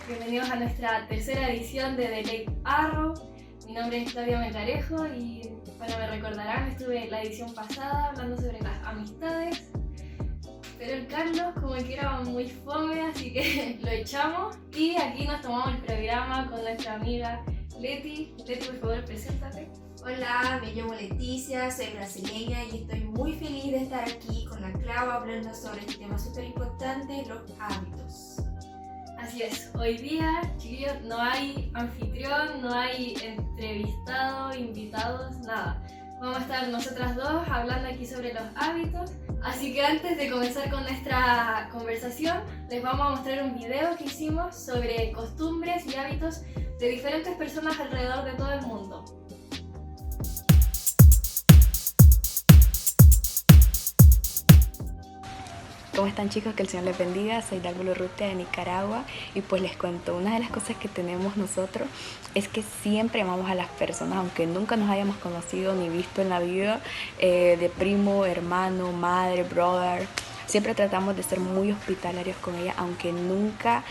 Bienvenidos a nuestra tercera edición de The Lake Arrow. Mi nombre es Claudia Melgarejo y, bueno, me recordarán, estuve la edición pasada hablando sobre las amistades, pero el Carlos como que era muy fome, así que lo echamos y aquí nos tomamos el programa con nuestra amiga Leti. Leti, por favor, preséntate. Hola, me llamo Leticia, soy brasileña y estoy muy feliz de estar aquí con la Clau hablando sobre este tema súper importante, los hábitos. Así es, hoy día, chiquillos, no hay anfitrión, no hay entrevistado, invitados, nada. Vamos a estar nosotras dos hablando aquí sobre los hábitos. Así que antes de comenzar con nuestra conversación, les vamos a mostrar un video que hicimos sobre costumbres y hábitos de diferentes personas alrededor de todo el mundo. ¿Cómo están, chicos? Que el Señor les bendiga. Soy Dálvaro Urrutia de Nicaragua y pues les cuento, una de las cosas que tenemos nosotros es que siempre amamos a las personas, aunque nunca nos hayamos conocido ni visto en la vida, de primo, hermano, madre, brother. Siempre tratamos de ser muy hospitalarios con ella, aunque nunca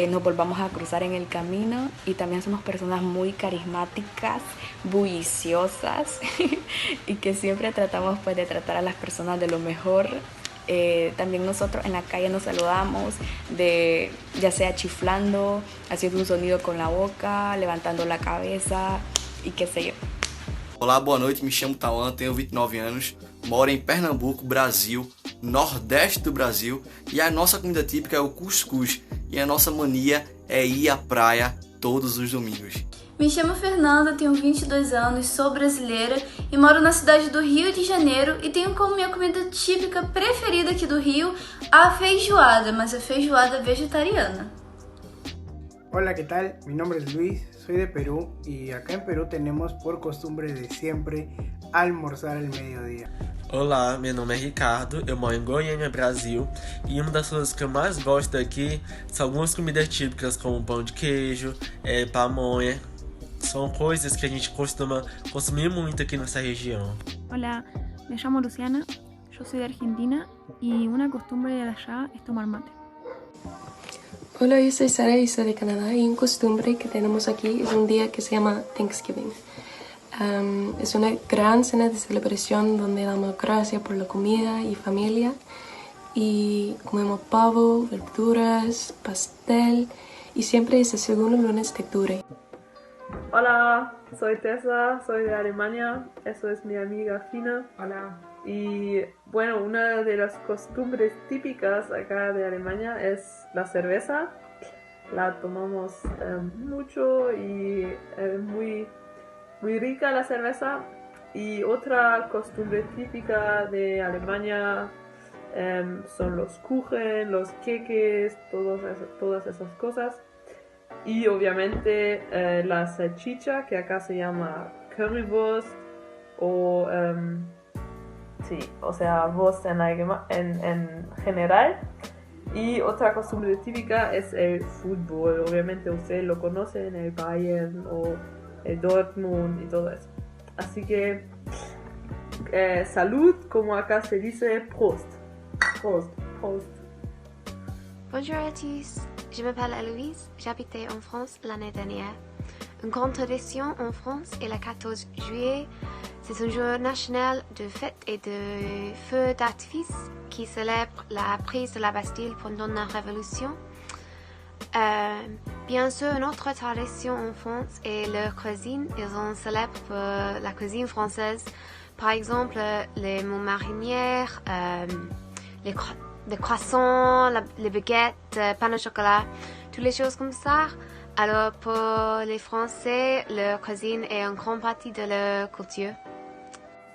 nos volvamos a cruzar en el camino. Y también somos personas muy carismáticas, bulliciosas y que siempre tratamos pues de tratar a las personas de lo mejor. También nosotros en la calle nos saludamos, ya sea chiflando, haciendo un sonido con la boca, levantando la cabeza y qué sé yo. Olá, boa noite, me chamo Tauan, tenho 29 anos, moro em Pernambuco, Brasil, nordeste do Brasil, e a nossa comida típica é o cuscuz, e a nossa mania é ir à praia todos os domingos. Me chamo Fernanda, tenho 22 anos, sou brasileira e moro na cidade do Rio de Janeiro e tenho como minha comida típica preferida aqui do Rio a feijoada, mas a feijoada vegetariana. Hola, ¿qué tal? Mi nombre es Luis, soy de Perú y acá en Perú tenemos por costumbre de siempre almorzar al mediodía. Olá, meu nome é Ricardo, eu moro em Goiânia, Brasil, e uma das coisas que eu mais gosto aqui são algumas comidas típicas como pão de queijo, pamonha. São coisas que a gente costuma consumir muito aqui nessa região. Hola, me llamo Luciana, yo soy de Argentina y una costumbre de allá es tomar mate. Hola, yo soy Sara y soy de Canadá y una costumbre que tenemos aquí es un día que se llama Thanksgiving. Es una gran cena de celebración donde damos gracias por la comida y familia y comemos pavo, verduras, pastel y siempre es el segundo lunes de octubre. Hola, soy Tessa, soy de Alemania, eso es mi amiga Fina. Hola. Y bueno, una de las costumbres típicas acá de Alemania es la cerveza. La tomamos mucho y es muy rica la cerveza. Y otra costumbre típica de Alemania son los Kuchen, los queques, todas esas cosas. Y obviamente la salchicha, que acá se llama Currywurst o Wurst en general. Y otra costumbre típica es el fútbol. Obviamente ustedes lo conocen, el Bayern o el Dortmund y todo eso. Así que salud, como acá se dice, Prost. Prost, Prost. Bonjour à tous, je m'appelle Héloïse, j'habitais en France l'année dernière. Une grande tradition en France est le 14 juillet. C'est un jour national de fête et de feux d'artifice qui célèbre la prise de la Bastille pendant la Révolution. Bien sûr, une autre tradition en France est leur cuisine. Ils sont célèbres pour la cuisine française. Par exemple, les mots marinières, les croissants, les baguettes, pain au chocolat, toutes les choses comme ça. Alors pour les Français, leur cuisine est une grande partie de leur culture.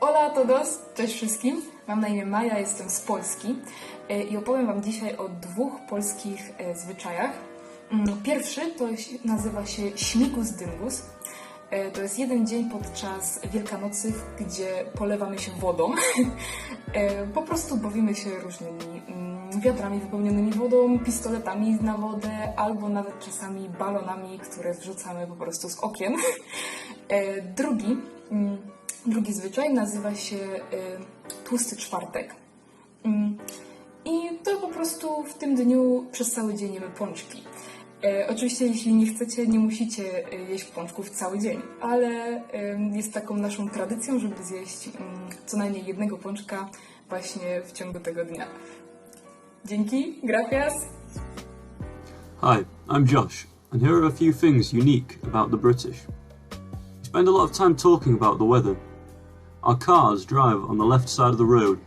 Hola a todos, cześć wszystkim. Mam na imię Maja, jestem z Polski i opowiem Wam dzisiaj o dwóch polskich zwyczajach. Pierwszy nazywa się Śmigus Dyngus. To jest jeden dzień podczas Wielkanocy, gdzie polewamy się wodą. Po prostu bawimy się różnymi wiadrami wypełnionymi wodą, pistoletami na wodę, albo nawet czasami balonami, które wrzucamy po prostu z okien. Drugi zwyczaj nazywa się Tłusty Czwartek. I to po prostu w tym dniu przez cały dzień jemy pączki. Oczywiście jeśli nie chcecie, nie musicie jeść pączków cały dzień, ale jest taką naszą tradycją, żeby zjeść co najmniej jednego pączka właśnie w ciągu tego dnia. Dzięki, gracias! Hi, I'm Josh, and here are a few things unique about the British. We spend a lot of time talking about the weather. Our cars drive on the left side of the road.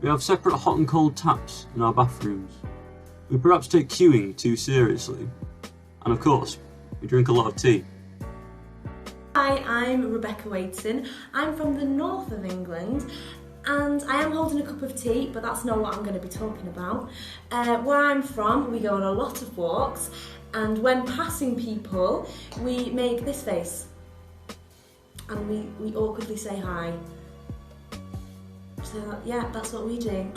We have separate hot and cold taps in our bathrooms. We perhaps take queuing too seriously. And of course, we drink a lot of tea. Hi, I'm Rebecca Waitson. I'm from the north of England and I am holding a cup of tea, but that's not what I'm going to be talking about. Where I'm from, we go on a lot of walks, and when passing people, we make this face and we awkwardly say hi. So yeah, that's what we do.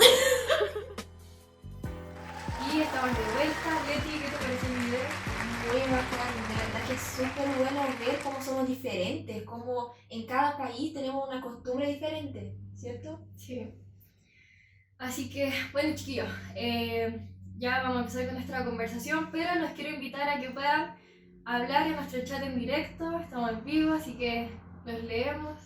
Y estamos de vuelta. Leti, ¿qué te pareció el video? Muy bacán, de verdad que es súper bueno ver cómo somos diferentes, cómo en cada país tenemos una costumbre diferente, ¿cierto? Sí. Así que, bueno chiquillos, ya vamos a empezar con nuestra conversación, pero los quiero invitar a que puedan hablar en nuestro chat en directo, estamos en vivo, así que los leemos.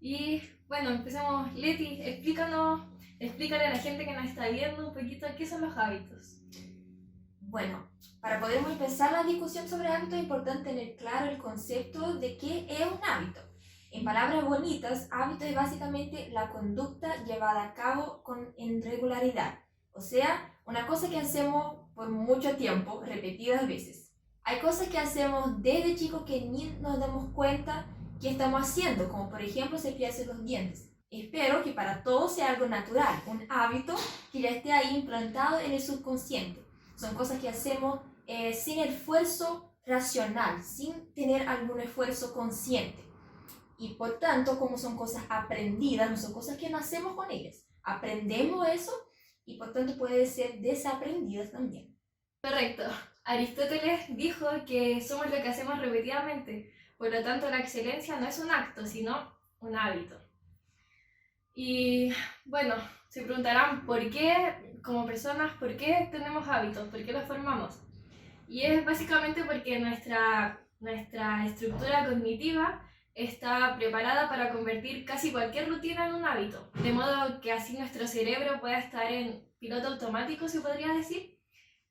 Y bueno, empecemos. Leti, explícale a la gente que nos está viendo un poquito qué son los hábitos. Bueno, para poder empezar la discusión sobre hábitos es importante tener claro el concepto de qué es un hábito. En palabras bonitas, hábito es básicamente la conducta llevada a cabo en regularidad. O sea, una cosa que hacemos por mucho tiempo, repetidas veces. Hay cosas que hacemos desde chicos que ni nos damos cuenta que estamos haciendo, como por ejemplo cepillarse los dientes. Espero que para todos sea algo natural, un hábito que ya esté ahí implantado en el subconsciente. Son cosas que hacemos sin esfuerzo racional, sin tener algún esfuerzo consciente. Y por tanto, como son cosas aprendidas, no son cosas que nacemos con ellas. Aprendemos eso y por tanto pueden ser desaprendidas también. Correcto. Aristóteles dijo que somos lo que hacemos repetidamente. Por lo tanto, la excelencia no es un acto, sino un hábito. Y bueno, se preguntarán por qué, como personas, por qué tenemos hábitos, por qué los formamos. Y es básicamente porque nuestra estructura cognitiva está preparada para convertir casi cualquier rutina en un hábito, de modo que así nuestro cerebro pueda estar en piloto automático, se podría decir,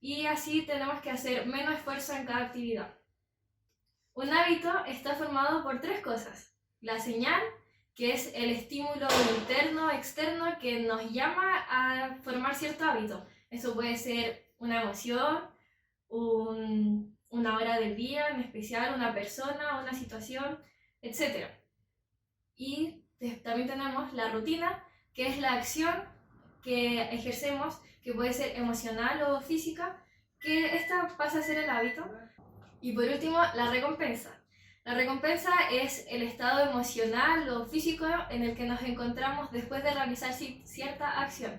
y así tenemos que hacer menos esfuerzo en cada actividad. Un hábito está formado por tres cosas: la señal, que es el estímulo interno, externo, que nos llama a formar cierto hábito. Eso puede ser una emoción, una hora del día en especial, una persona, una situación, etc. Y también tenemos la rutina, que es la acción que ejercemos, que puede ser emocional o física, que esta pasa a ser el hábito. Y por último, la recompensa. La recompensa es el estado emocional o físico en el que nos encontramos después de realizar cierta acción.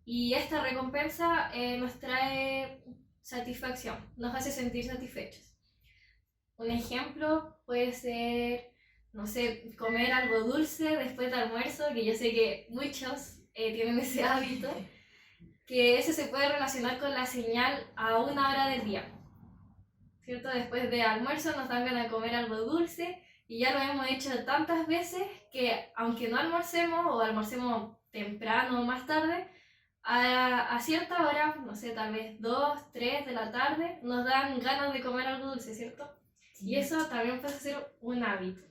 Y esta recompensa nos trae satisfacción, nos hace sentir satisfechos. Un ejemplo puede ser, no sé, comer algo dulce después del almuerzo, que yo sé que muchos tienen ese hábito, que ese se puede relacionar con la señal a una hora del día. ¿Cierto? Después de almuerzo nos dan ganas de comer algo dulce y ya lo hemos hecho tantas veces que aunque no almorcemos o almorcemos temprano o más tarde, a cierta hora, no sé, tal vez 2, 3 de la tarde, nos dan ganas de comer algo dulce, ¿cierto? Sí. Y eso también puede ser un hábito.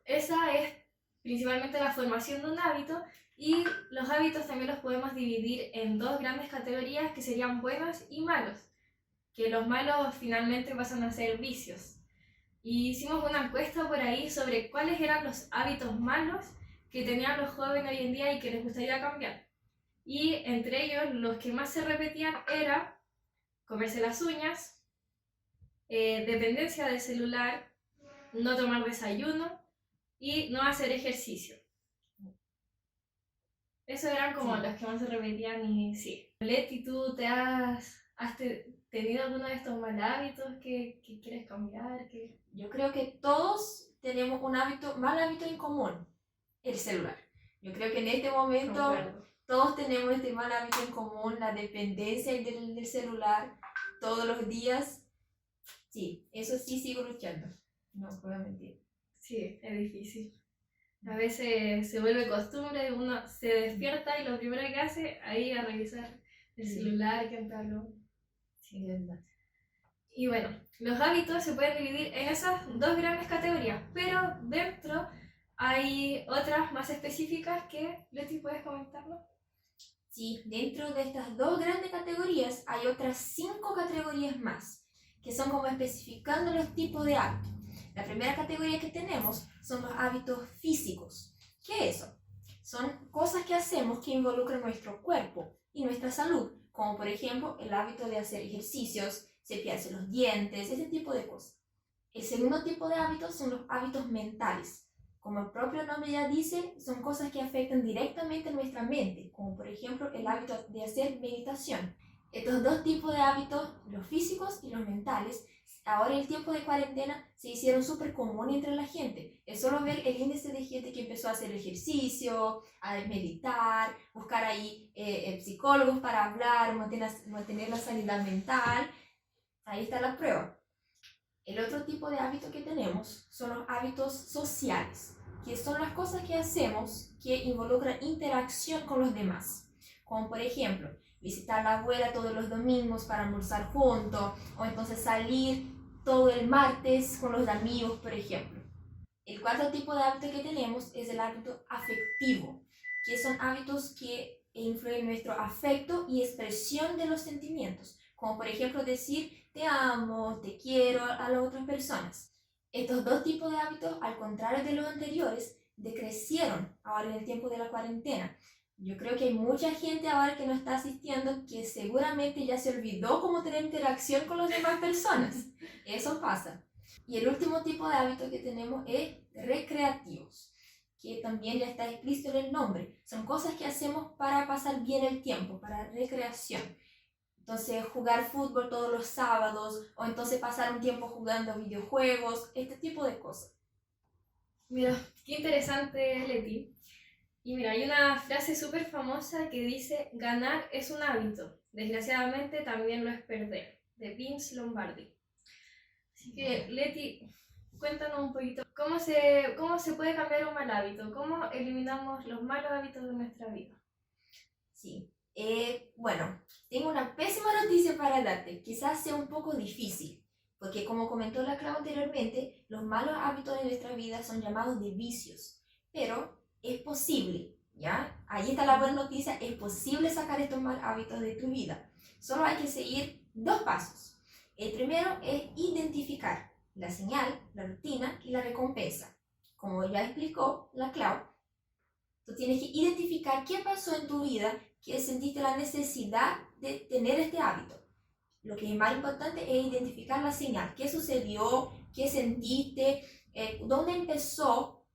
Esa es principalmente la formación de un hábito, y los hábitos también los podemos dividir en dos grandes categorías que serían buenos y malos. Que los malos finalmente pasan a ser vicios. Y hicimos una encuesta por ahí sobre cuáles eran los hábitos malos que tenían los jóvenes hoy en día y que les gustaría cambiar. Y entre ellos, los que más se repetían era comerse las uñas, dependencia del celular, no tomar desayuno y no hacer ejercicio. Esos eran como los que más se repetían. Y sí. Leti, ¿tú has tenido alguno de estos mal hábitos que quieres cambiar? Yo creo que todos tenemos un mal hábito en común: el celular. Yo creo que en este momento todos tenemos este mal hábito en común, la dependencia del celular todos los días. Sí, eso sí sigo luchando, no puedo mentir. Sí, es difícil. A veces se vuelve costumbre, uno se despierta y lo primero que hace ahí a revisar el celular, que habló. Sí, de verdad. Y bueno, los hábitos se pueden dividir en esas dos grandes categorías, pero dentro hay otras más específicas que, Leti, ¿puedes comentarlo? Sí, dentro de estas dos grandes categorías hay otras 5 categorías más, que son como especificando los tipos de hábitos. La primera categoría que tenemos son los hábitos físicos. ¿Qué es eso? Son cosas que hacemos que involucran nuestro cuerpo y nuestra salud, como por ejemplo el hábito de hacer ejercicios, cepillarse los dientes, ese tipo de cosas. El segundo tipo de hábitos son los hábitos mentales. Como el propio nombre ya dice, son cosas que afectan directamente a nuestra mente, como por ejemplo el hábito de hacer meditación. Estos dos tipos de hábitos, los físicos y los mentales, ahora en el tiempo de cuarentena se hicieron súper comunes entre la gente. Es solo ver el índice de gente que empezó a hacer ejercicio, a meditar, buscar ahí psicólogos para hablar, mantener la sanidad mental. Ahí está la prueba. El otro tipo de hábito que tenemos son los hábitos sociales, que son las cosas que hacemos que involucran interacción con los demás. Como por ejemplo, visitar a la abuela todos los domingos para almorzar juntos, o entonces salir todo el martes con los amigos, por ejemplo. El cuarto tipo de hábito que tenemos es el hábito afectivo, que son hábitos que influyen en nuestro afecto y expresión de los sentimientos, como por ejemplo decir te amo, te quiero a las otras personas. Estos dos tipos de hábitos, al contrario de los anteriores, decrecieron ahora en el tiempo de la cuarentena. Yo creo que hay mucha gente ahora que nos está asistiendo que seguramente ya se olvidó cómo tener interacción con las demás personas. Eso pasa. Y el último tipo de hábito que tenemos es recreativos, que también ya está explícito en el nombre. Son cosas que hacemos para pasar bien el tiempo, para recreación. Entonces, jugar fútbol todos los sábados, o entonces pasar un tiempo jugando videojuegos, este tipo de cosas. Mira, qué interesante, Leti. Y mira, hay una frase súper famosa que dice, ganar es un hábito, desgraciadamente también lo es perder, de Vince Lombardi. Así que, Leti, cuéntanos un poquito, ¿cómo se puede cambiar un mal hábito? ¿Cómo eliminamos los malos hábitos de nuestra vida? Sí. Bueno, tengo una pésima noticia para darte. Quizás sea un poco difícil, porque como comentó la Clau anteriormente, los malos hábitos de nuestra vida son llamados de vicios, pero es posible, ¿ya? Ahí está la buena noticia, es posible sacar estos malos hábitos de tu vida. Solo hay que seguir 2 pasos. El primero es identificar la señal, la rutina y la recompensa. Como ya explicó la Clau, tú tienes que identificar qué pasó en tu vida que sentiste la necesidad de tener este hábito. Lo que es más importante es identificar la señal. ¿Qué sucedió? ¿Qué sentiste? ¿Dónde empezó?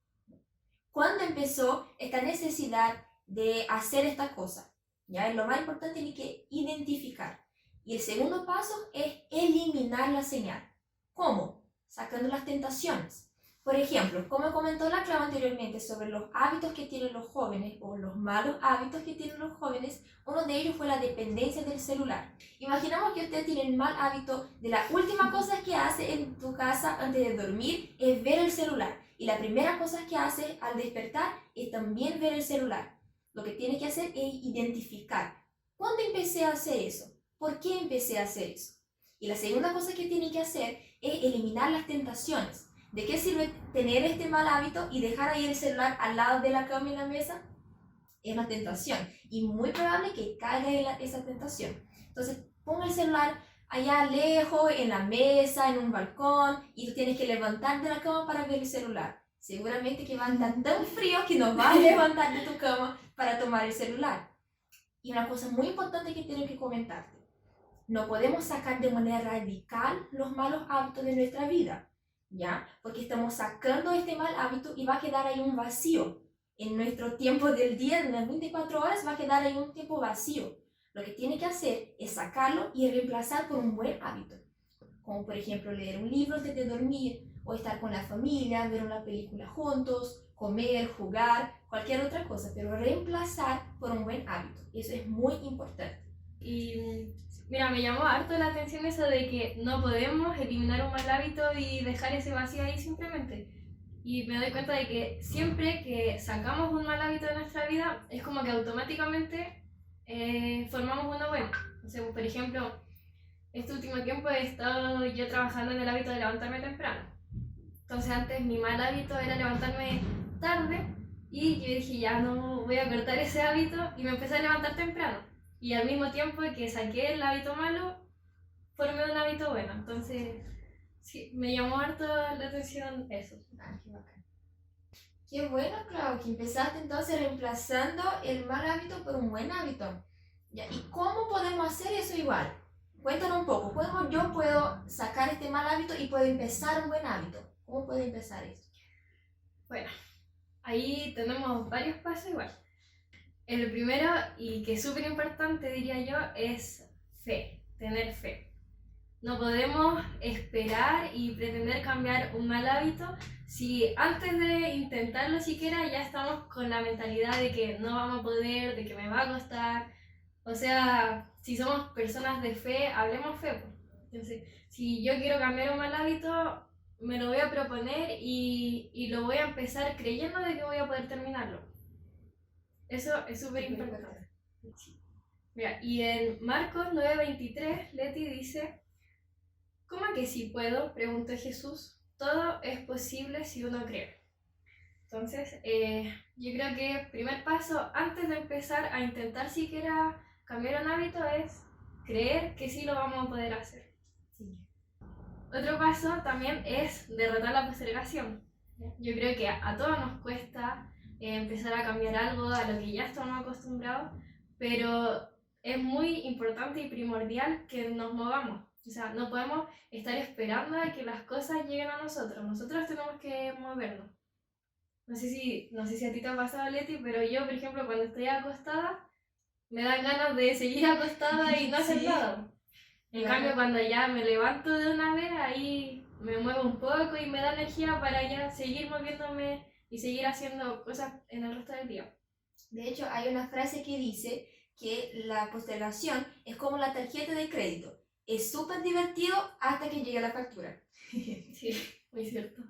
¿Cuándo empezó esta necesidad de hacer esta cosa? ¿Ya? Lo más importante es que identificar. Y el segundo paso es eliminar la señal. ¿Cómo? Sacando las tentaciones. Por ejemplo, como comentó la Clau anteriormente sobre los hábitos que tienen los jóvenes o los malos hábitos que tienen los jóvenes, uno de ellos fue la dependencia del celular. Imaginamos que usted tiene el mal hábito de la última cosa que hace en tu casa antes de dormir es ver el celular. Y la primera cosa que hace al despertar es también ver el celular. Lo que tiene que hacer es identificar. ¿Cuándo empecé a hacer eso? ¿Por qué empecé a hacer eso? Y la segunda cosa que tiene que hacer es eliminar las tentaciones. ¿De qué sirve tener este mal hábito y dejar ahí el celular al lado de la cama y la mesa? Es una tentación y muy probable que caiga en esa tentación. Entonces, ponga el celular allá lejos, en la mesa, en un balcón, y tú tienes que levantarte de la cama para ver el celular. Seguramente que va a estar tan frío que no vas a levantar de tu cama para tomar el celular. Y una cosa muy importante que tengo que comentarte. No podemos sacar de manera radical los malos hábitos de nuestra vida. ¿Ya? Porque estamos sacando este mal hábito y va a quedar ahí un vacío. En nuestro tiempo del día, en las 24 horas, va a quedar ahí un tiempo vacío. Lo que tiene que hacer es sacarlo y reemplazar por un buen hábito. Como por ejemplo leer un libro antes de dormir, o estar con la familia, ver una película juntos, comer, jugar, cualquier otra cosa. cosa, pero reemplazar por un buen hábito. Eso es muy importante. Y mira, me llamó harto la atención eso de que no podemos eliminar un mal hábito y dejar ese vacío ahí simplemente. Y me doy cuenta de que siempre que sacamos un mal hábito de nuestra vida, es como que automáticamente formamos uno bueno. O sea, por ejemplo, este último tiempo he estado yo trabajando en el hábito de levantarme temprano. Entonces antes mi mal hábito era levantarme tarde y yo dije ya no voy a cortar ese hábito y me empecé a levantar temprano. Y al mismo tiempo que saqué el hábito malo, formé un hábito bueno. Entonces sí, me llamó harto la atención eso. Qué bacán. Qué bueno, Clau, que empezaste entonces reemplazando el mal hábito por un buen hábito. ¿Ya? ¿Y cómo podemos hacer eso igual? Cuéntanos un poco, ¿cómo yo puedo sacar este mal hábito y puedo empezar un buen hábito? ¿Cómo puedo empezar eso? Bueno, ahí tenemos varios pasos igual. El primero, y que es súper importante diría yo, es fe, tener fe. No podemos esperar y pretender cambiar un mal hábito si antes de intentarlo siquiera ya estamos con la mentalidad de que no vamos a poder, de que me va a costar. O sea, si somos personas de fe, hablemos fe. Entonces, si yo quiero cambiar un mal hábito, me lo voy a proponer y lo voy a empezar creyendo de que voy a poder terminarlo. Eso es súper importante. Mira, y en Marcos 9:23, Leti dice: ¿cómo que sí puedo?, preguntó Jesús. Todo es posible si uno cree. Entonces, yo creo que el primer paso, antes de empezar a intentar siquiera cambiar un hábito, es creer que sí lo vamos a poder hacer. Sí. Otro paso también es derrotar la postergación. Yo creo que a todos nos cuesta empezar a cambiar algo a lo que ya estamos acostumbrados, pero es muy importante y primordial que nos movamos. O sea, no podemos estar esperando a que las cosas lleguen a nosotros. Nosotros tenemos que movernos. No sé si a ti te ha pasado, Leti, pero yo, por ejemplo, cuando estoy acostada, me dan ganas de seguir acostada y no hacer nada. En cambio, cuando ya me levanto de una vez, ahí me muevo un poco y me da energía para ya seguir moviéndome y seguir haciendo cosas en el resto del día. De hecho, hay una frase que dice que la postergación es como la tarjeta de crédito. Es súper divertido hasta que llegue la factura. Sí, muy cierto.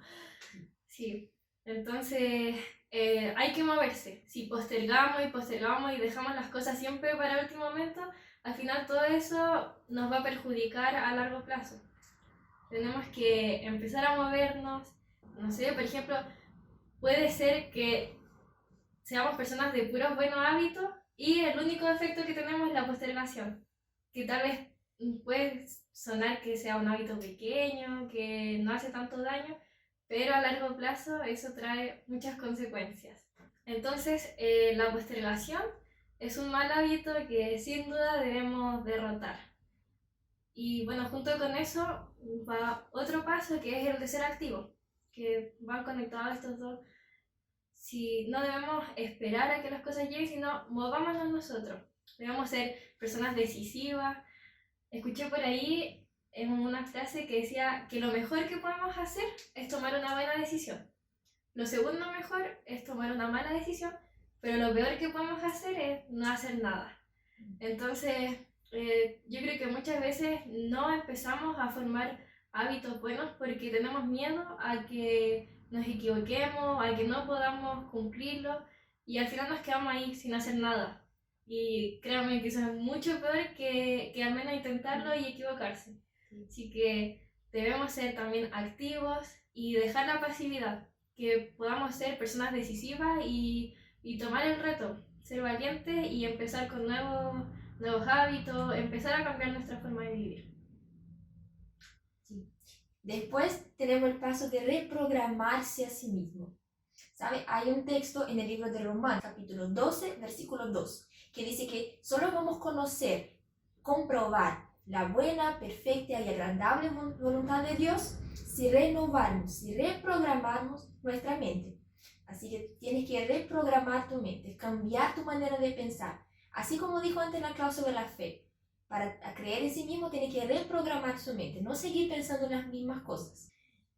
Sí, entonces hay que moverse. Si postergamos y dejamos las cosas siempre para el último momento, al final todo eso nos va a perjudicar a largo plazo. Tenemos que empezar a movernos. No sé, por ejemplo, puede ser que seamos personas de puros buenos hábitos y el único defecto que tenemos es la postergación, que tal vez puede sonar que sea un hábito pequeño, que no hace tanto daño, pero a largo plazo eso trae muchas consecuencias. Entonces, la postergación es un mal hábito que sin duda debemos derrotar. Y bueno, junto con eso va otro paso, que es el de ser activo, que van conectados estos dos. Si no debemos esperar a que las cosas lleguen, sino movámonos nosotros. Debemos ser personas decisivas. Escuché por ahí en una frase que decía que lo mejor que podemos hacer es tomar una buena decisión. Lo segundo mejor es tomar una mala decisión, pero lo peor que podemos hacer es no hacer nada. Entonces, yo creo que muchas veces no empezamos a formar hábitos buenos porque tenemos miedo a que nos equivoquemos, a que no podamos cumplirlo y al final nos quedamos ahí sin hacer nada. Y créanme que eso es mucho peor que al menos intentarlo y equivocarse. Así que debemos ser también activos y dejar la pasividad, que podamos ser personas decisivas y tomar el reto, ser valientes y empezar con nuevos hábitos, empezar a cambiar nuestra forma de vivir. Sí. Después tenemos el paso de reprogramarse a sí mismo. ¿Sabe? Hay un texto en el libro de Romanos, capítulo 12, versículo 2, que dice que solo vamos a conocer, comprobar la buena, perfecta y agradable voluntad de Dios si renovamos, si reprogramamos nuestra mente. Así que tienes que reprogramar tu mente, cambiar tu manera de pensar. Así como dijo antes la Clau sobre la fe, para creer en sí mismo tiene que reprogramar su mente, no seguir pensando en las mismas cosas.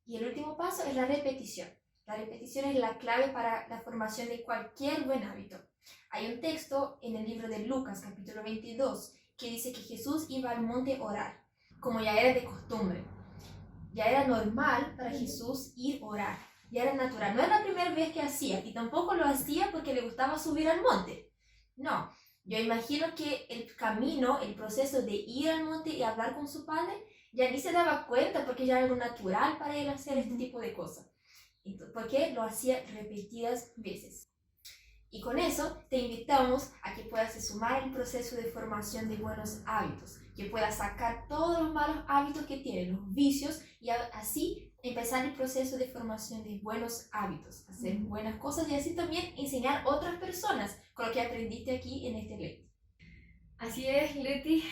Y el último paso es la repetición, La repetición es la clave para la formación de cualquier buen hábito. Hay un texto en el libro de Lucas, capítulo 22, que dice que Jesús iba al monte a orar, como ya era de costumbre. Ya era normal para Jesús ir a orar, ya era natural. No era la primera vez que hacía, y tampoco lo hacía porque le gustaba subir al monte. No, yo imagino que el camino, el proceso de ir al monte y hablar con su padre, ya ni se daba cuenta porque ya era algo natural para él hacer este tipo de cosas. Porque lo hacía repetidas veces. Y con eso te invitamos a que puedas sumar el proceso de formación de buenos hábitos, que puedas sacar todos los malos hábitos que tienes, los vicios, y así empezar el proceso de formación de buenos hábitos, hacer buenas cosas y así también enseñar a otras personas con lo que aprendiste aquí en este lecto. Así es, Leti,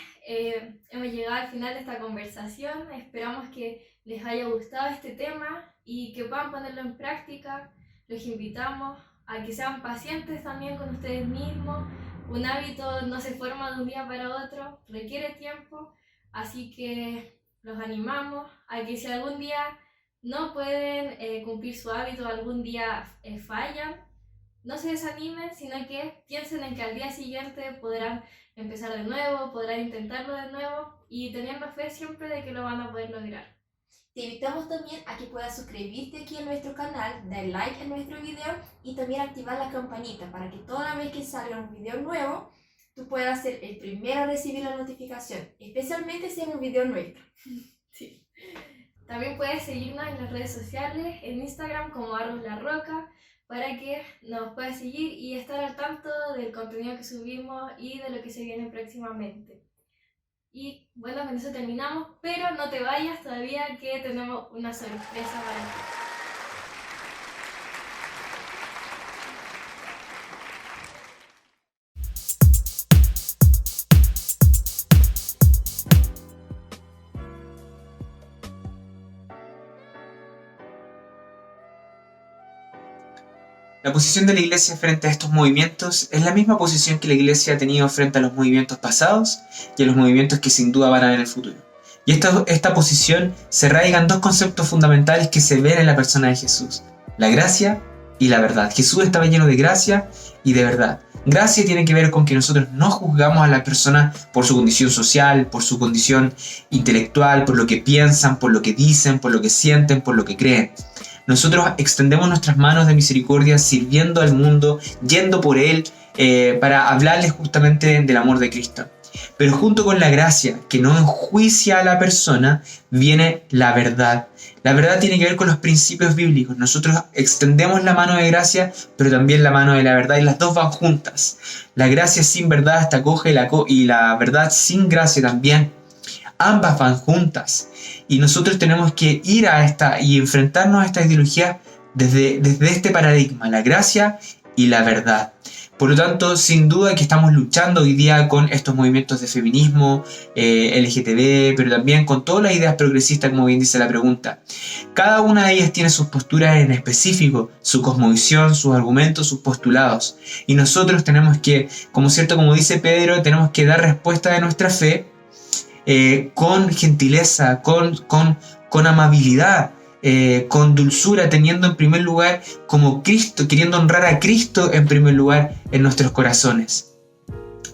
hemos llegado al final de esta conversación. Esperamos que les haya gustado este tema y que puedan ponerlo en práctica. Los invitamos a que sean pacientes también con ustedes mismos. Un hábito no se forma de un día para otro, requiere tiempo, así que los animamos a que si algún día no pueden cumplir su hábito, algún día fallan, no se desanimen, sino que piensen en que al día siguiente podrán empezar de nuevo, podrán intentarlo de nuevo y teniendo fe siempre de que lo van a poder lograr. Te invitamos también a que puedas suscribirte aquí en nuestro canal, dar like en nuestro video y también activar la campanita para que toda vez que salga un video nuevo, tú puedas ser el primero a recibir la notificación, especialmente si es un video nuestro. Sí. También puedes seguirnos en las redes sociales, en Instagram como @larroca, para que nos puedas seguir y estar al tanto del contenido que subimos y de lo que se viene próximamente. Y bueno, con eso terminamos, pero no te vayas todavía que tenemos una sorpresa para ti. La posición de la Iglesia frente a estos movimientos es la misma posición que la Iglesia ha tenido frente a los movimientos pasados y a los movimientos que sin duda van a haber en el futuro. Y esta posición se arraiga en dos conceptos fundamentales que se ven en la persona de Jesús: la gracia y la verdad. Jesús estaba lleno de gracia y de verdad. Gracia tiene que ver con que nosotros no juzgamos a la persona por su condición social, por su condición intelectual, por lo que piensan, por lo que dicen, por lo que sienten, por lo que creen. Nosotros extendemos nuestras manos de misericordia sirviendo al mundo, yendo por él, para hablarles justamente del amor de Cristo. Pero junto con la gracia, que no enjuicia a la persona, viene la verdad. La verdad tiene que ver con los principios bíblicos. Nosotros extendemos la mano de gracia, pero también la mano de la verdad, y las dos van juntas. La gracia sin verdad hasta coge y la verdad sin gracia también. Ambas van juntas. Y nosotros tenemos que ir a esta y enfrentarnos a esta ideología desde este paradigma, la gracia y la verdad. Por lo tanto, sin duda que estamos luchando hoy día con estos movimientos de feminismo, LGTB, pero también con todas las ideas progresistas, como bien dice la pregunta. Cada una de ellas tiene sus posturas en específico, su cosmovisión, sus argumentos, sus postulados. Y nosotros tenemos que, como dice Pedro, tenemos que dar respuesta de nuestra fe con gentileza, con amabilidad, con dulzura, teniendo en primer lugar como Cristo, queriendo honrar a Cristo en primer lugar en nuestros corazones.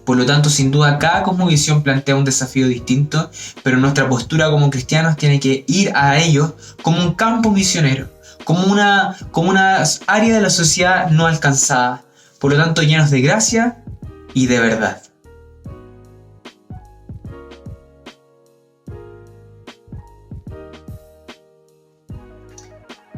Por lo tanto, sin duda, cada cosmovisión plantea un desafío distinto, pero nuestra postura como cristianos tiene que ir a ellos como un campo misionero, como una área de la sociedad no alcanzada, por lo tanto llenos de gracia y de verdad.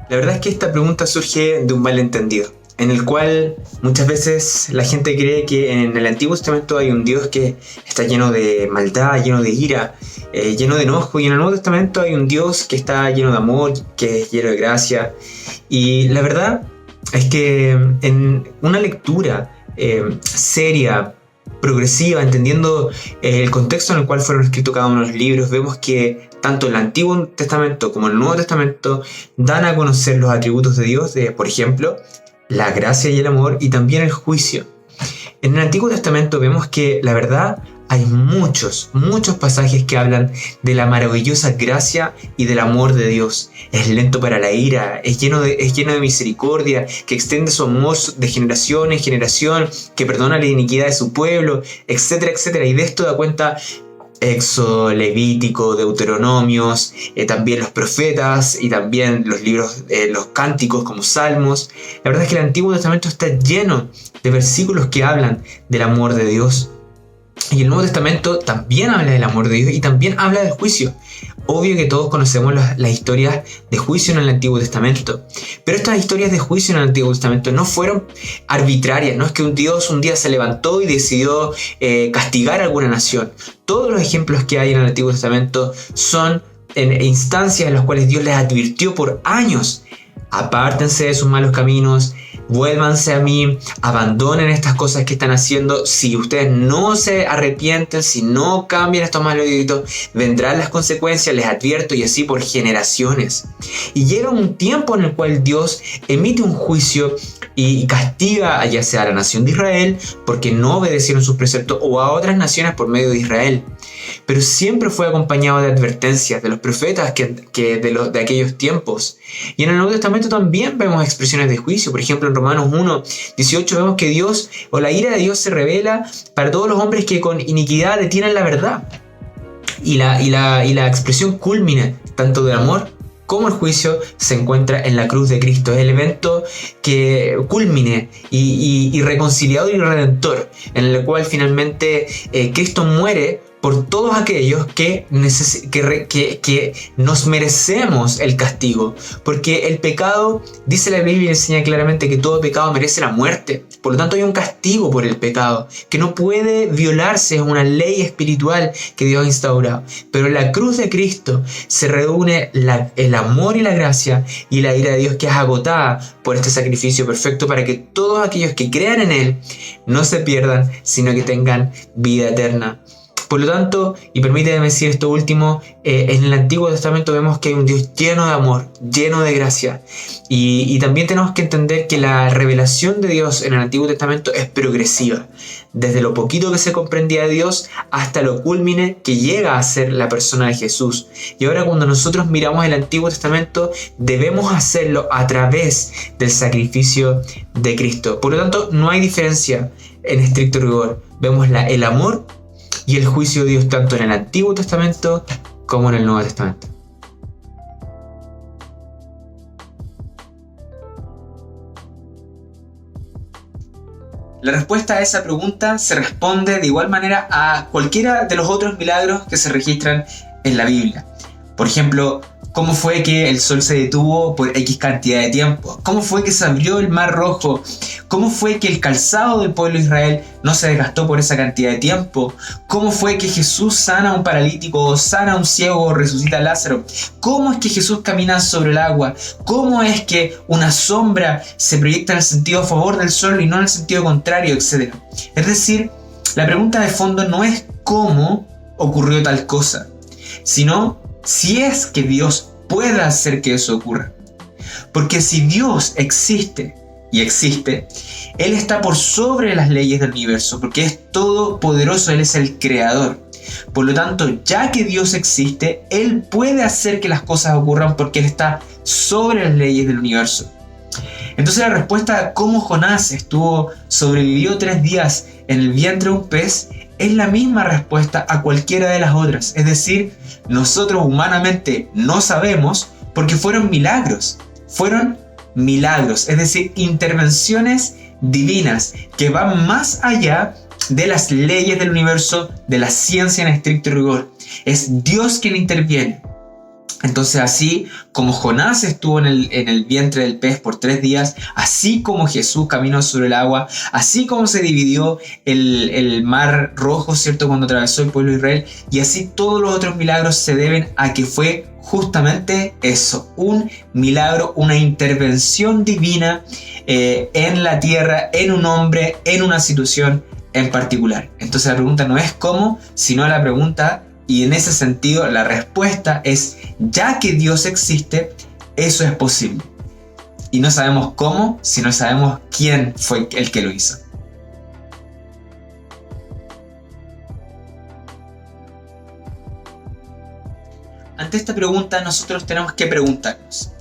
La verdad es que esta pregunta surge de un malentendido, en el cual muchas veces la gente cree que en el Antiguo Testamento hay un Dios que está lleno de maldad, lleno de ira, lleno de enojo, y en el Nuevo Testamento hay un Dios que está lleno de amor, que es lleno de gracia. Y la verdad es que en una lectura seria, progresiva, entendiendo el contexto en el cual fueron escritos cada uno de los libros, vemos que tanto el Antiguo Testamento como el Nuevo Testamento dan a conocer los atributos de Dios, por ejemplo, la gracia y el amor, y también el juicio. En el Antiguo Testamento vemos que la verdad hay muchos pasajes que hablan de la maravillosa gracia y del amor de Dios. Es lento para la ira, es lleno de misericordia, que extiende su amor de generación en generación, que perdona la iniquidad de su pueblo, etcétera, etcétera. Y de esto da cuenta Éxodo, Levítico, Deuteronomios, también los profetas y también los libros, los cánticos como Salmos. La verdad es que el Antiguo Testamento está lleno de versículos que hablan del amor de Dios. Y el Nuevo Testamento también habla del amor de Dios y también habla del juicio. Obvio que todos conocemos las historias de juicio en el Antiguo Testamento, pero estas historias de juicio en el Antiguo Testamento no fueron arbitrarias, no es que un Dios un día se levantó y decidió castigar a alguna nación. Todos los ejemplos que hay en el Antiguo Testamento son en instancias en las cuales Dios les advirtió por años: apártense de sus malos caminos, vuélvanse a mí, abandonen estas cosas que están haciendo. Si ustedes no se arrepienten, si no cambian estos malos hábitos, vendrán las consecuencias, les advierto, y así por generaciones. Y llega un tiempo en el cual Dios emite un juicio y castiga ya sea a la nación de Israel porque no obedecieron sus preceptos, o a otras naciones por medio de Israel. Pero siempre fue acompañado de advertencias de los profetas de aquellos tiempos. Y en el Nuevo Testamento también vemos expresiones de juicio. Por ejemplo, en Romanos 1:18 vemos que Dios, o la ira de Dios, se revela para todos los hombres que con iniquidad detienen la verdad. Y la expresión culmine tanto del amor como el juicio se encuentra en la cruz de Cristo. Es el evento que culmine y reconciliador y redentor, en el cual finalmente Cristo muere por todos aquellos que nos merecemos el castigo. Porque el pecado, dice la Biblia y enseña claramente que todo pecado merece la muerte. Por lo tanto hay un castigo por el pecado que no puede violarse, es una ley espiritual que Dios ha instaurado. Pero en la cruz de Cristo se reúne el amor y la gracia y la ira de Dios, que es agotada por este sacrificio perfecto, para que todos aquellos que crean en Él no se pierdan, sino que tengan vida eterna. Por lo tanto, y permíteme decir esto último, en el Antiguo Testamento vemos que hay un Dios lleno de amor, lleno de gracia. Y también tenemos que entender que la revelación de Dios en el Antiguo Testamento es progresiva. Desde lo poquito que se comprendía de Dios hasta lo culmine que llega a ser la persona de Jesús. Y ahora, cuando nosotros miramos el Antiguo Testamento, debemos hacerlo a través del sacrificio de Cristo. Por lo tanto, no hay diferencia en estricto rigor. Vemos el amor y el juicio de Dios tanto en el Antiguo Testamento como en el Nuevo Testamento. La respuesta a esa pregunta se responde de igual manera a cualquiera de los otros milagros que se registran en la Biblia. Por ejemplo, ¿cómo fue que el sol se detuvo por X cantidad de tiempo? ¿Cómo fue que se abrió el mar rojo? ¿Cómo fue que el calzado del pueblo de Israel no se desgastó por esa cantidad de tiempo? ¿Cómo fue que Jesús sana a un paralítico, sana a un ciego, resucita a Lázaro? ¿Cómo es que Jesús camina sobre el agua? ¿Cómo es que una sombra se proyecta en el sentido a favor del sol y no en el sentido contrario, etcétera? Es decir, la pregunta de fondo no es cómo ocurrió tal cosa, sino si es que Dios puede hacer que eso ocurra. Porque si Dios existe, y existe, Él está por sobre las leyes del universo, porque es todopoderoso, Él es el creador. Por lo tanto, ya que Dios existe, Él puede hacer que las cosas ocurran porque Él está sobre las leyes del universo. Entonces la respuesta a cómo Jonás sobrevivió 3 días en el vientre de un pez es la misma respuesta a cualquiera de las otras. Es decir, nosotros humanamente no sabemos porque fueron milagros. Es decir, intervenciones divinas que van más allá de las leyes del universo, de la ciencia en estricto rigor. Es Dios quien interviene. Entonces, así como Jonás estuvo en el vientre del pez por 3 días, así como Jesús caminó sobre el agua, así como se dividió el mar rojo, ¿cierto?, cuando atravesó el pueblo de Israel, y así todos los otros milagros se deben a que fue justamente eso, un milagro, una intervención divina en la tierra, en un hombre, en una situación en particular. Entonces la pregunta no es cómo, sino la pregunta, y en ese sentido la respuesta es, ya que Dios existe, eso es posible. Y no sabemos cómo, sino sabemos quién fue el que lo hizo. ante esta pregunta nosotros tenemos que preguntarnos: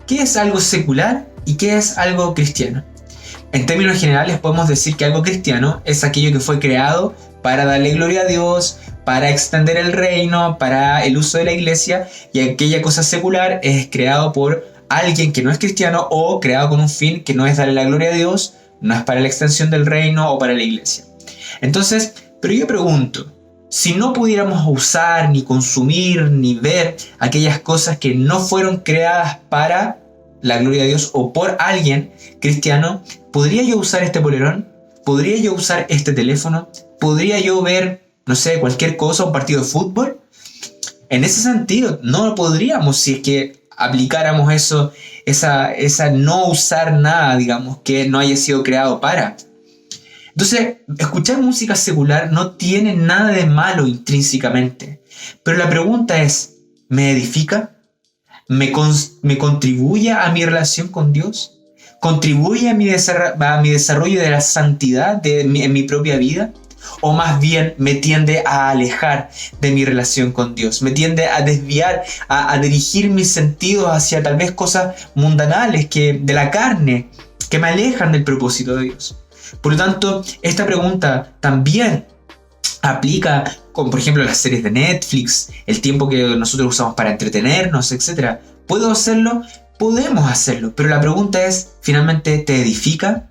¿qué es algo secular y qué es algo cristiano? En términos generales podemos decir que algo cristiano es aquello que fue creado para darle gloria a Dios, para extender el reino, para el uso de la iglesia, y aquella cosa secular es creado por alguien que no es cristiano o creado con un fin que no es darle la gloria a Dios, no es para la extensión del reino o para la iglesia. Entonces, pero yo pregunto, si no pudiéramos usar, ni consumir, ni ver aquellas cosas que no fueron creadas para la gloria de Dios o por alguien cristiano, ¿podría yo usar este polerón? ¿Podría yo usar este teléfono? ¿Podría yo ver, no sé, cualquier cosa, un partido de fútbol? En ese sentido, no lo podríamos si es que aplicáramos eso, esa no usar nada, digamos, que no haya sido creado para. Entonces, escuchar música secular no tiene nada de malo intrínsecamente. Pero la pregunta es, ¿me edifica? ¿Me contribuye a mi relación con Dios? ¿Contribuye a mi desarrollo de la santidad en mi propia vida? ¿O más bien me tiende a alejar de mi relación con Dios? ¿Me tiende a desviar, a dirigir mis sentidos hacia tal vez cosas mundanales de la carne, que me alejan del propósito de Dios? Por lo tanto, esta pregunta también aplica con, por ejemplo, las series de Netflix, el tiempo que nosotros usamos para entretenernos, etc. ¿Puedo hacerlo? Podemos hacerlo, pero la pregunta es, ¿finalmente te edifica?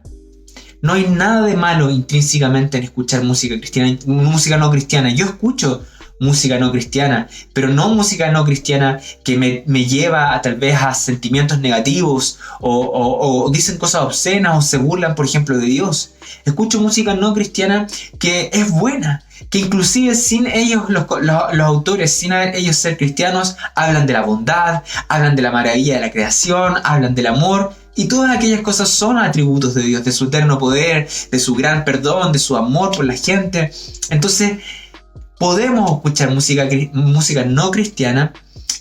No hay nada de malo intrínsecamente en escuchar música cristiana, música no cristiana. Yo escucho música no cristiana, pero no música no cristiana que me lleva a tal vez a sentimientos negativos o dicen cosas obscenas o se burlan, por ejemplo, de Dios. Escucho música no cristiana que es buena, que inclusive sin ellos, los autores, sin ellos ser cristianos, hablan de la bondad, hablan de la maravilla de la creación, hablan del amor. Y todas aquellas cosas son atributos de Dios, de su eterno poder, de su gran perdón, de su amor por la gente. Entonces, podemos escuchar música no cristiana,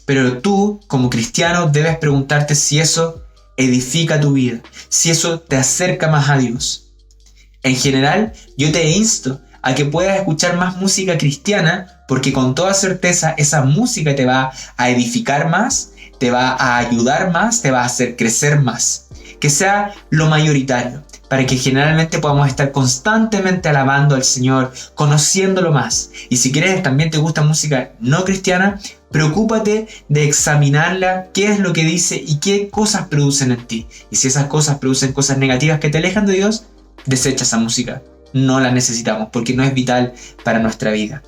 pero tú, como cristiano, debes preguntarte si eso edifica tu vida, si eso te acerca más a Dios. En general, yo te insto a que puedas escuchar más música cristiana, porque con toda certeza esa música te va a edificar más, te va a ayudar más, te va a hacer crecer más. Que sea lo mayoritario, para que generalmente podamos estar constantemente alabando al Señor, conociéndolo más. Y si quieres, también te gusta música no cristiana, preocúpate de examinarla, qué es lo que dice y qué cosas producen en ti. Y si esas cosas producen cosas negativas que te alejan de Dios, desecha esa música. No la necesitamos porque no es vital para nuestra vida.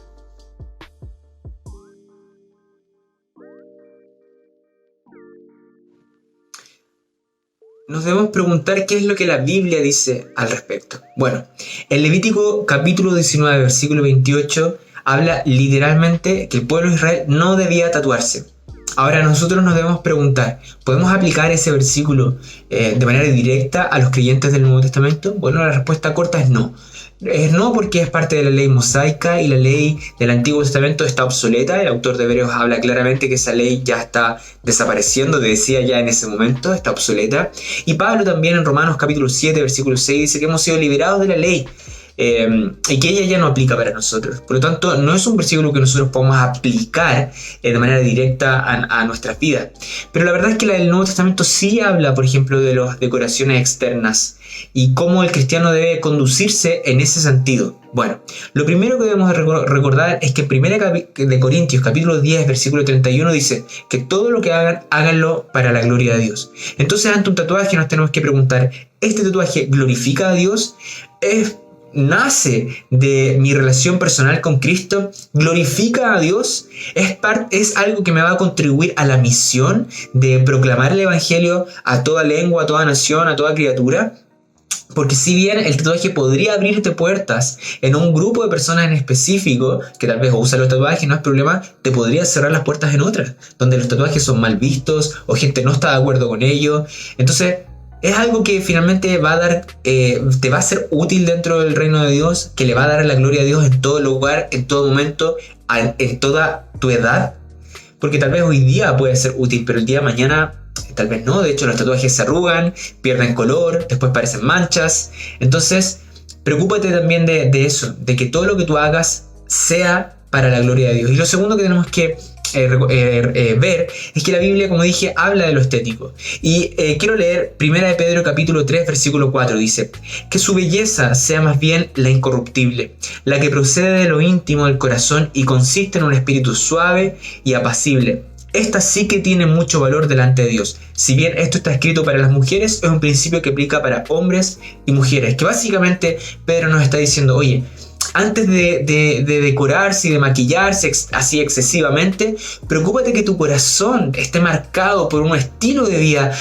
Nos debemos preguntar qué es lo que la Biblia dice al respecto. Bueno, el Levítico capítulo 19, versículo 28, habla literalmente que el pueblo de Israel no debía tatuarse. Ahora nosotros nos debemos preguntar, ¿podemos aplicar ese versículo de manera directa a los creyentes del Nuevo Testamento? Bueno, la respuesta corta es no. Es no, porque es parte de la ley mosaica y la ley del Antiguo Testamento está obsoleta. El autor de Hebreos habla claramente que esa ley ya está desapareciendo, decía ya en ese momento, está obsoleta. Y Pablo también en Romanos capítulo 7, versículo 6 dice que hemos sido liberados de la ley y que ella ya no aplica para nosotros. Por lo tanto, no es un versículo que nosotros podamos aplicar de manera directa a nuestras vidas. Pero la verdad es que el Nuevo Testamento sí habla, por ejemplo, de las decoraciones externas y cómo el cristiano debe conducirse en ese sentido. Bueno, lo primero que debemos recordar es que 1 de Corintios capítulo 10 versículo 31 dice que todo lo que hagan, háganlo para la gloria de Dios. Entonces, ante un tatuaje nos tenemos que preguntar, ¿este tatuaje glorifica a Dios? ¿Nace de mi relación personal con Cristo? ¿Glorifica a Dios? ¿Es algo que me va a contribuir a la misión de proclamar el Evangelio a toda lengua, a toda nación, a toda criatura? Porque si bien el tatuaje podría abrirte puertas en un grupo de personas en específico, que tal vez usan los tatuajes, no es problema, te podría cerrar las puertas en otras, donde los tatuajes son mal vistos o gente no está de acuerdo con ello. Entonces, es algo que finalmente va a dar, te va a ser útil dentro del reino de Dios, que le va a dar la gloria a Dios en todo lugar, en todo momento, en toda tu edad. Porque tal vez hoy día puede ser útil, pero el día de mañana tal vez no. De hecho, los tatuajes se arrugan, pierden color, después parecen manchas. Entonces, preocúpate también de eso, de que todo lo que tú hagas sea para la gloria de Dios. Y lo segundo que tenemos que ver es que la Biblia, como dije, habla de lo estético. Y quiero leer 1 de Pedro capítulo 3 versículo 4. Dice: que su belleza sea más bien la incorruptible, la que procede de lo íntimo del corazón y consiste en un espíritu suave y apacible. Esta sí que tiene mucho valor delante de Dios. Si bien esto está escrito para las mujeres, es un principio que aplica para hombres y mujeres. Que básicamente Pedro nos está diciendo: oye, antes de decorarse y de maquillarse así excesivamente, preocúpate que tu corazón esté marcado por un estilo de vida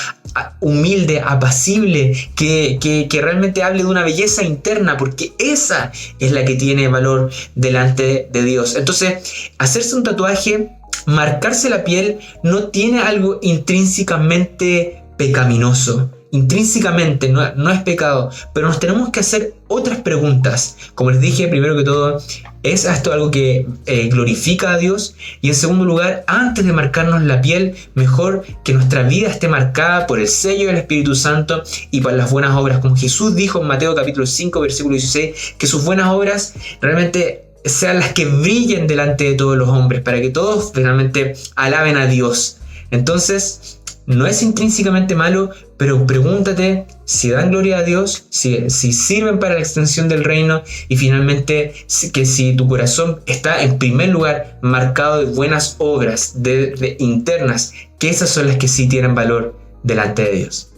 humilde, apacible, que realmente hable de una belleza interna, porque esa es la que tiene valor delante de Dios. Entonces, hacerse un tatuaje, marcarse la piel, no tiene algo intrínsecamente pecaminoso. Intrínsecamente no es pecado, pero nos tenemos que hacer otras preguntas. Como les dije, primero que todo, ¿es esto algo que glorifica a Dios? Y en segundo lugar, antes de marcarnos la piel, mejor que nuestra vida esté marcada por el sello del Espíritu Santo y por las buenas obras. Como Jesús dijo en Mateo capítulo 5, versículo 16, que sus buenas obras realmente sean las que brillen delante de todos los hombres, para que todos realmente alaben a Dios. Entonces, no es intrínsecamente malo, pero pregúntate si dan gloria a Dios, si sirven para la extensión del reino, y finalmente que si tu corazón está en primer lugar marcado de buenas obras de internas, que esas son las que sí tienen valor delante de Dios.